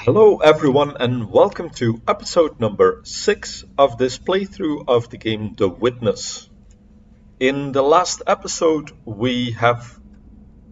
Hello everyone and welcome to episode number 6 of this playthrough of the game The Witness. In the last episode we have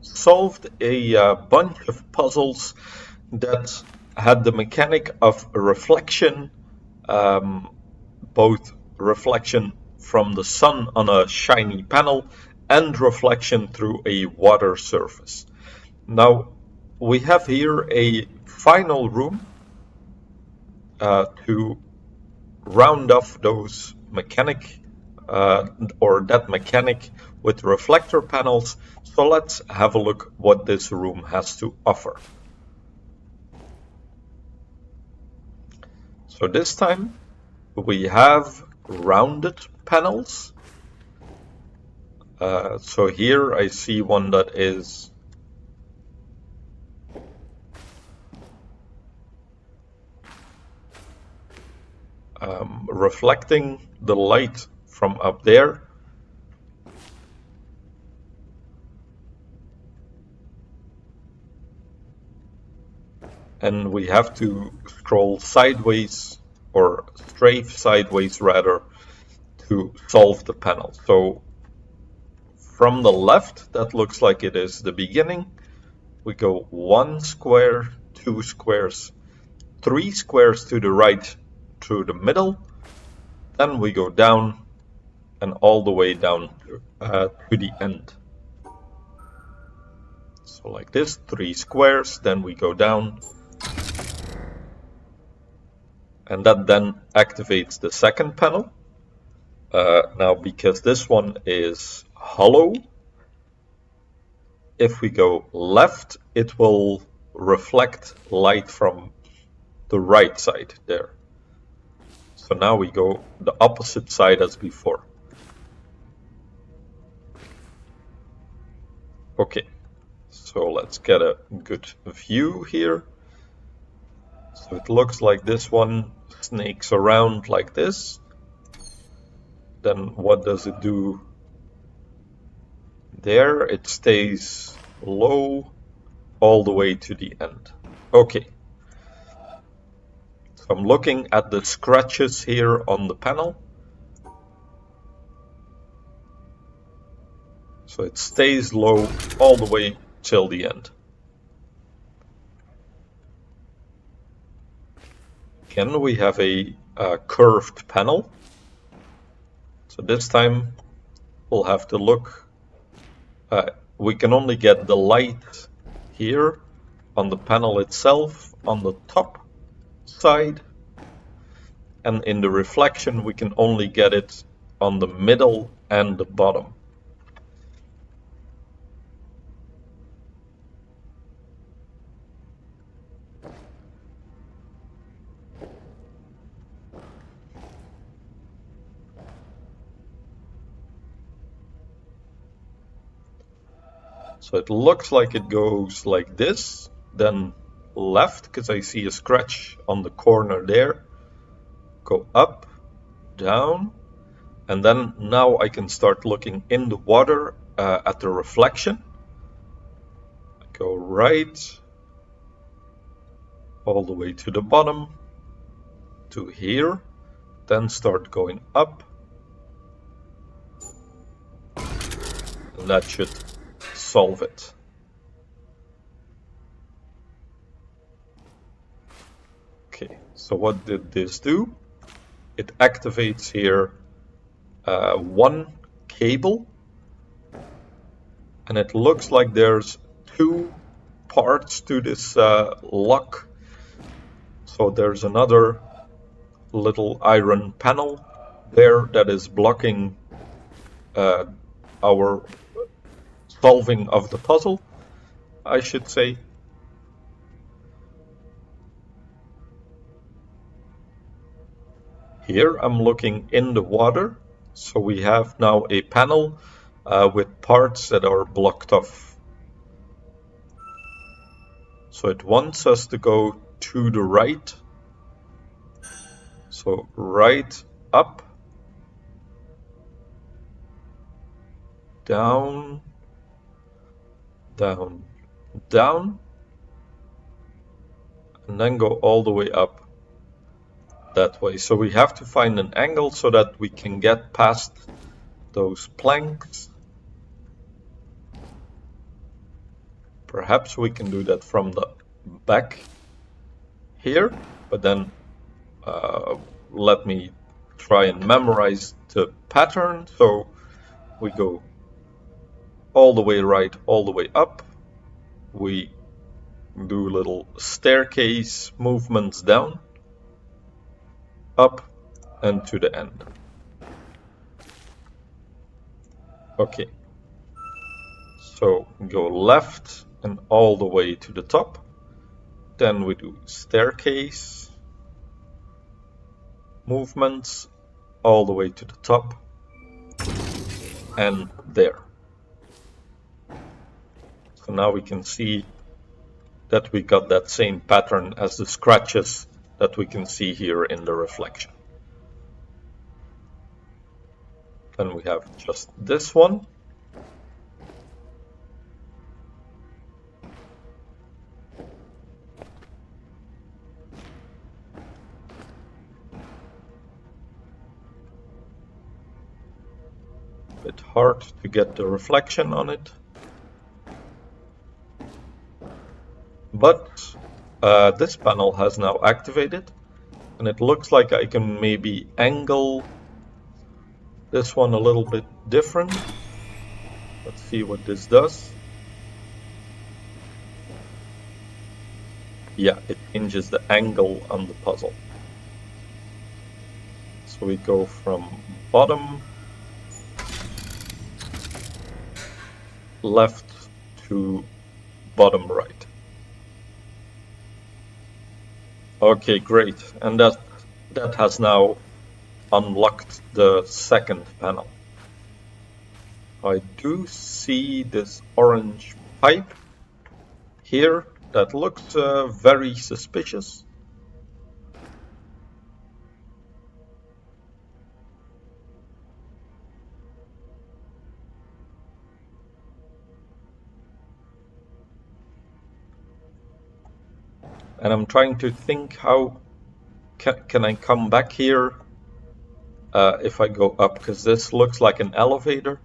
solved a bunch of puzzles that had the mechanic of reflection, both reflection from the sun on a shiny panel and reflection through a water surface. Now we have here a final room to round off those mechanic or that mechanic with reflector panels. So let's have a look what this room has to offer. So this time we have rounded panels. So here I see one that is reflecting the light from up there. And we have to scroll sideways or strafe sideways rather to solve the panel. So from the left, that looks like it is the beginning. We go 1 square, 2 squares, 3 squares to the right through the middle. Then we go down and all the way down to the end. So like this, 3 squares, then we go down. And that then activates the second panel. Now, because this one is hollow, if we go left, it will reflect light from the right side there. So now we go the opposite side as before. Okay, so let's get a good view here. So it looks like this one snakes around like this. Then what does it do there? It stays low all the way to the end. Okay. So I'm looking at the scratches here on the panel. So it stays low all the way till the end. Again, we have a curved panel. So this time we'll have to look. We can only get the light here on the panel itself on the top side. And in the reflection, we can only get it on the middle and the bottom. So it looks like it goes like this, then left, because I see a scratch on the corner there. Go up, down, and then now I can start looking in the water at the reflection. Go right, all the way to the bottom, to here, then start going up. And that should solve it. Okay, so what did this do? It activates here one cable, and it looks like there's 2 parts to this lock. So there's another little iron panel there that is blocking our solving of the puzzle, I should say. Here I'm looking in the water, so we have now a panel with parts that are blocked off. So it wants us to go to the right. So right, up, down, down, down, and then go all the way up that way. So we have to find an angle so that we can get past those planks. Perhaps we can do that from the back here, but then let me try and memorize the pattern. So we go all the way right, all the way up. We do little staircase movements down, up, and to the end. Okay. So go left and all the way to the top. Then we do staircase movements all the way to the top and there. So now we can see that we got that same pattern as the scratches that we can see here in the reflection. Then we have just this one. Bit hard to get the reflection on it, but this panel has now activated, and it looks like I can maybe angle this one a little bit different. Let's see what this does. Yeah, it changes the angle on the puzzle. So we go from bottom left to bottom right. Okay, great. And that has now unlocked the second panel. I do see this orange pipe here that looks very suspicious. And I'm trying to think how can I come back here if I go up, because this looks like an elevator.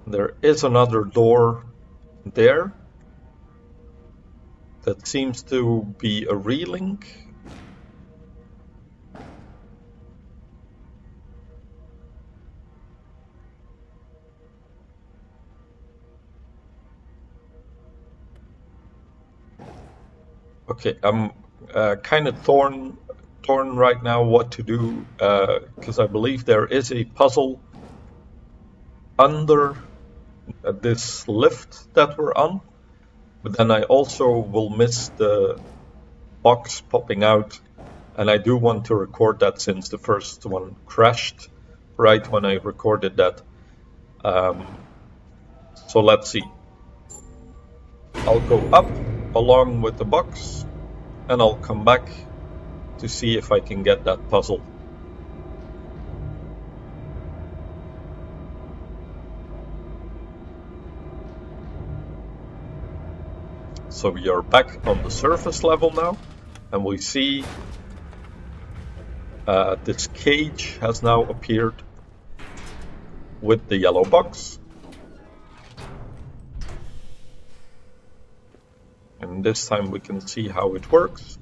There is another door there that seems to be a relink. Okay, I'm kind of torn right now what to do, because I believe there is a puzzle under this lift that we're on, but then I also will miss the box popping out, and I do want to record that since the first one crashed right when I recorded that. So let's see. I'll go up along with the box, and I'll come back to see if I can get that puzzle. So we are back on the surface level now, and we see this cage has now appeared with the yellow box. And this time we can see how it works.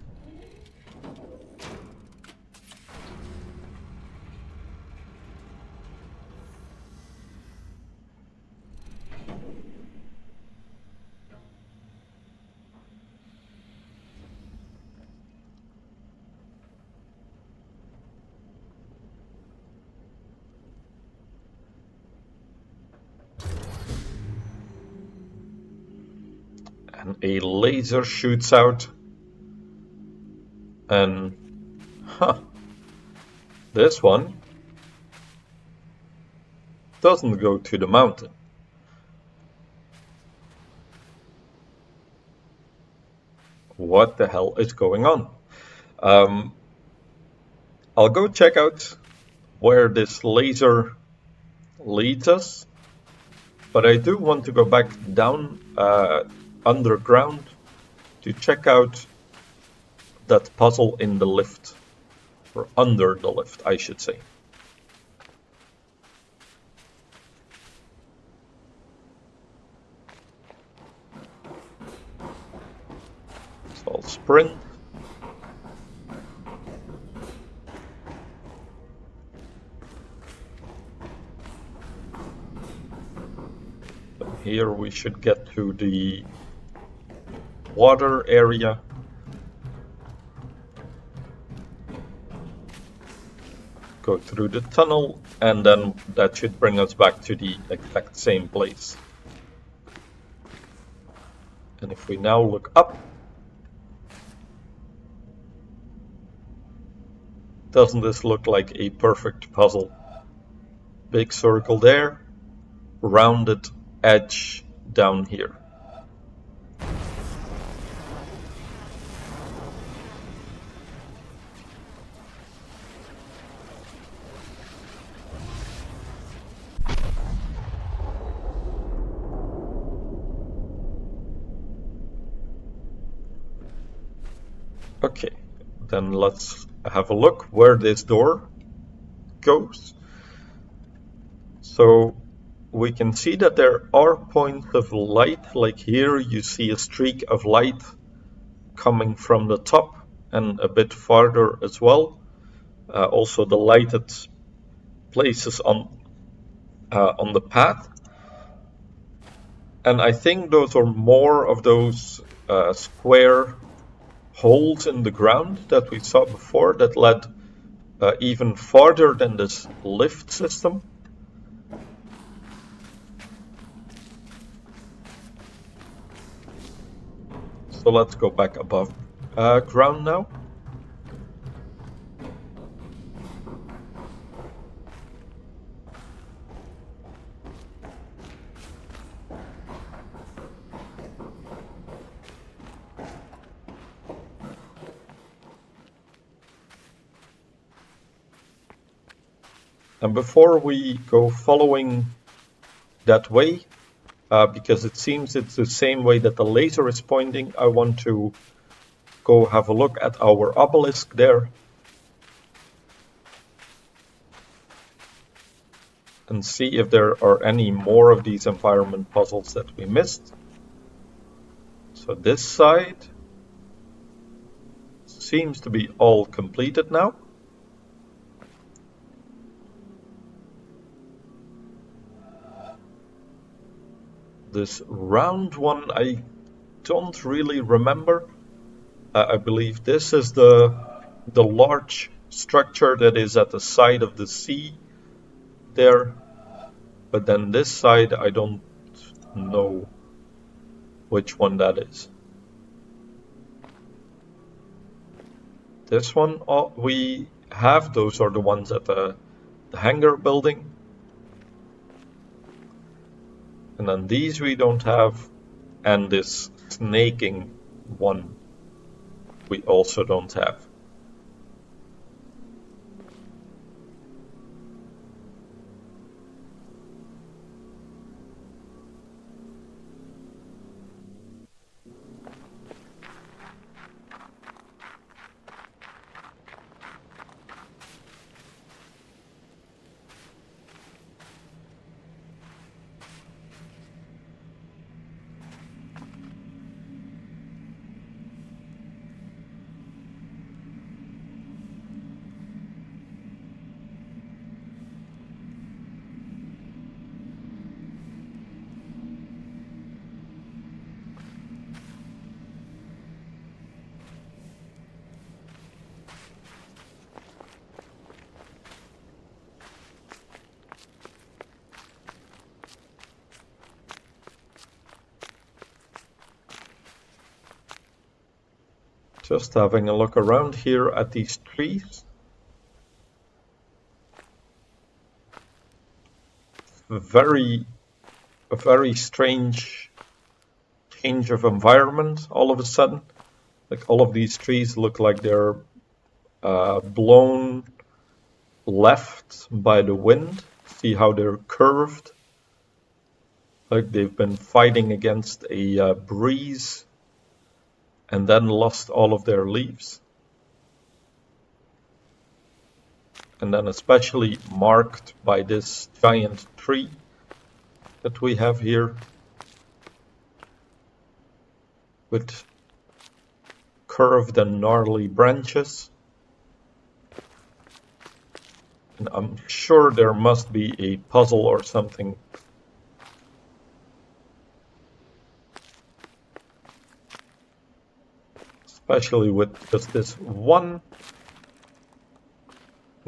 And a laser shoots out, and this one doesn't go to the mountain. What the hell is going on? I'll go check out where this laser leads us, but I do want to go back down underground to check out that puzzle in the lift, or under the lift, I should say. So I'll sprint. Here we should get to the water area. Go through the tunnel, and then that should bring us back to the exact same place. And if we now look up, doesn't this look like a perfect puzzle? Big circle there, rounded edge down here. Okay, then let's have a look where this door goes. So we can see that there are points of light, like here you see a streak of light coming from the top and a bit farther as well. Also the lighted places on the path. And I think those are more of those square holes in the ground that we saw before that led even farther than this lift system. So let's go back above ground now. And before we go following that way, because it seems it's the same way that the laser is pointing, I want to go have a look at our obelisk there. And see if there are any more of these environment puzzles that we missed. So this side seems to be all completed now. This round one I don't really remember. I believe this is the large structure that is at the side of the sea there. But then this side I don't know which one that is. This one we have, those are the ones at the hangar building. And then these we don't have, and this snaking one we also don't have. Just having a look around here at these trees. A very strange change of environment all of a sudden. Like all of these trees look like they're blown left by the wind. See how they're curved? Like they've been fighting against a breeze. and then lost all of their leaves. And then especially marked by this giant tree that we have here with curved and gnarly branches. And I'm sure there must be a puzzle or something. Especially with just this one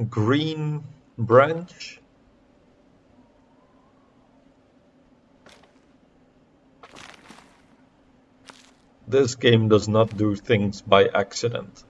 green branch. This game does not do things by accident.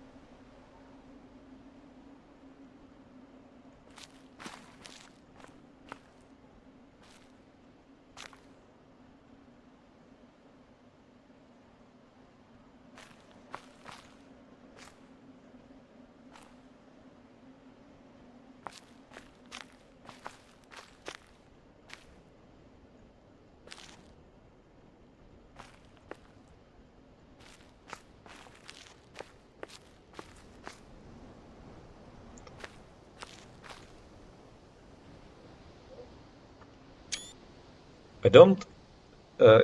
I don't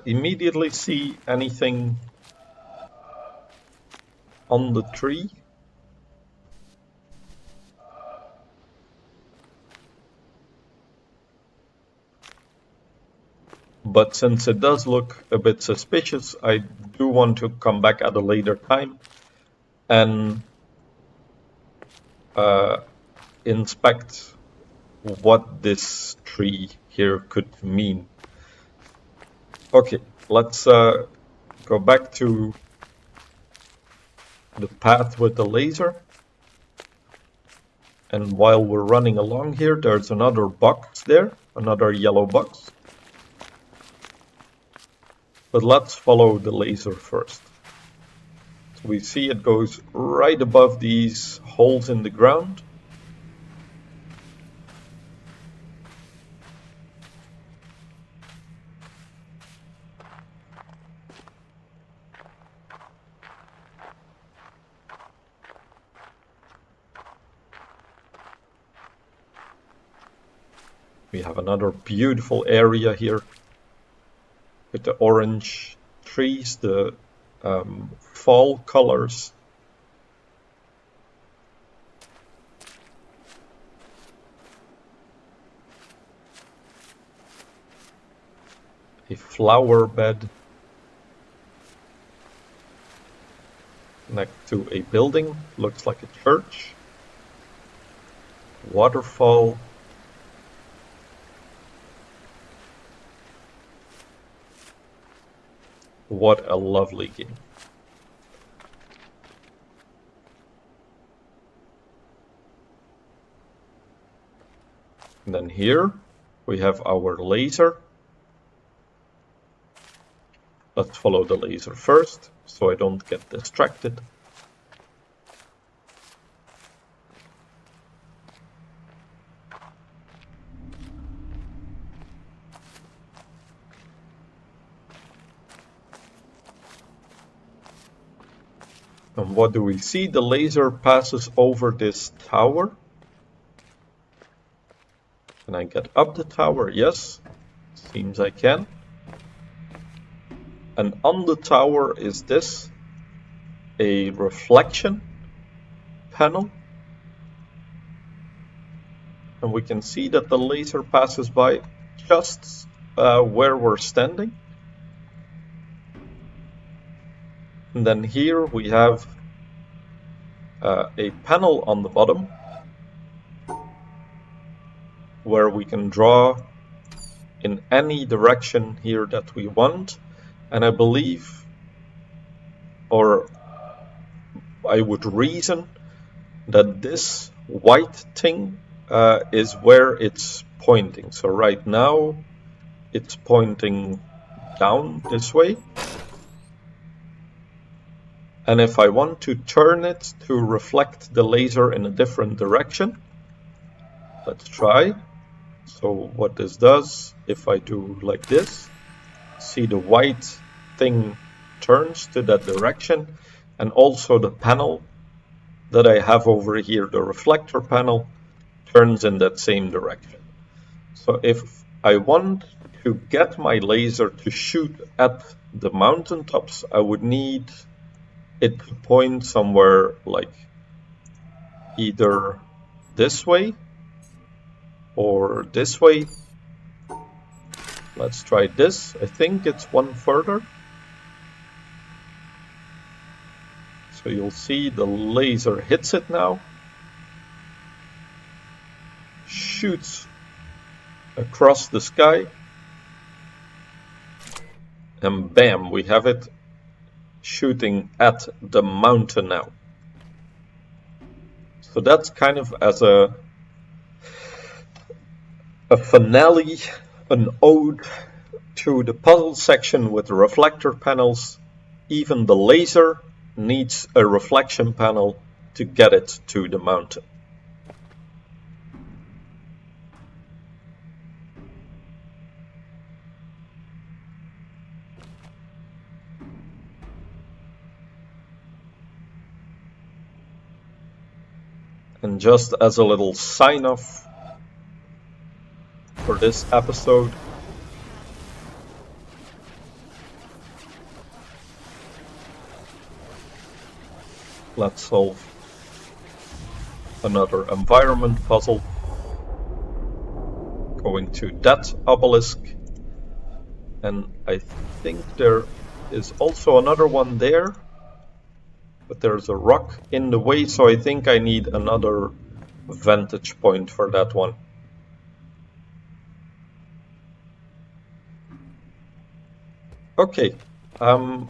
immediately see anything on the tree. But since it does look a bit suspicious, I do want to come back at a later time and inspect what this tree here could mean. Okay, let's go back to the path with the laser. And while we're running along here, there's another box there, another yellow box. But let's follow the laser first. So we see it goes right above these holes in the ground. We have another beautiful area here with the orange trees, the fall colors. A flower bed next to a building, looks like a church. Waterfall. What a lovely game. And then here we have our laser. Let's follow the laser first, so I don't get distracted. And what do we see? The laser passes over this tower. Can I get up the tower? Yes, seems I can. And on the tower is this, a reflection panel. And we can see that the laser passes by just where we're standing. And then here we have a panel on the bottom where we can draw in any direction here that we want. And I believe, or I would reason, that this white thing is where it's pointing. So right now it's pointing down this way. And if I want to turn it to reflect the laser in a different direction, let's try. So what this does, if I do like this, see the white thing turns to that direction, and also the panel that I have over here, the reflector panel, turns in that same direction. So if I want to get my laser to shoot at the mountaintops, I would need it to point somewhere like either this way or this way. Let's try this. I think it's one further. So you'll see the laser hits it now, shoots across the sky, and bam, we have it shooting at the mountain now. So that's kind of as a finale, an ode to the puzzle section with the reflector panels. Even the laser needs a reflection panel to get it to the mountain. And just as a little sign-off for this episode, let's solve another environment puzzle. Going to that obelisk, and I think there is also another one there, but there's a rock in the way, so I think I need another vantage point for that one. Okay, so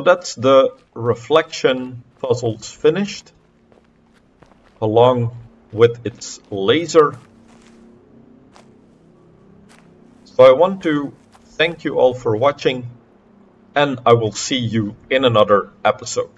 that's the reflection puzzles finished, along with its laser. So I want to thank you all for watching, and I will see you in another episode.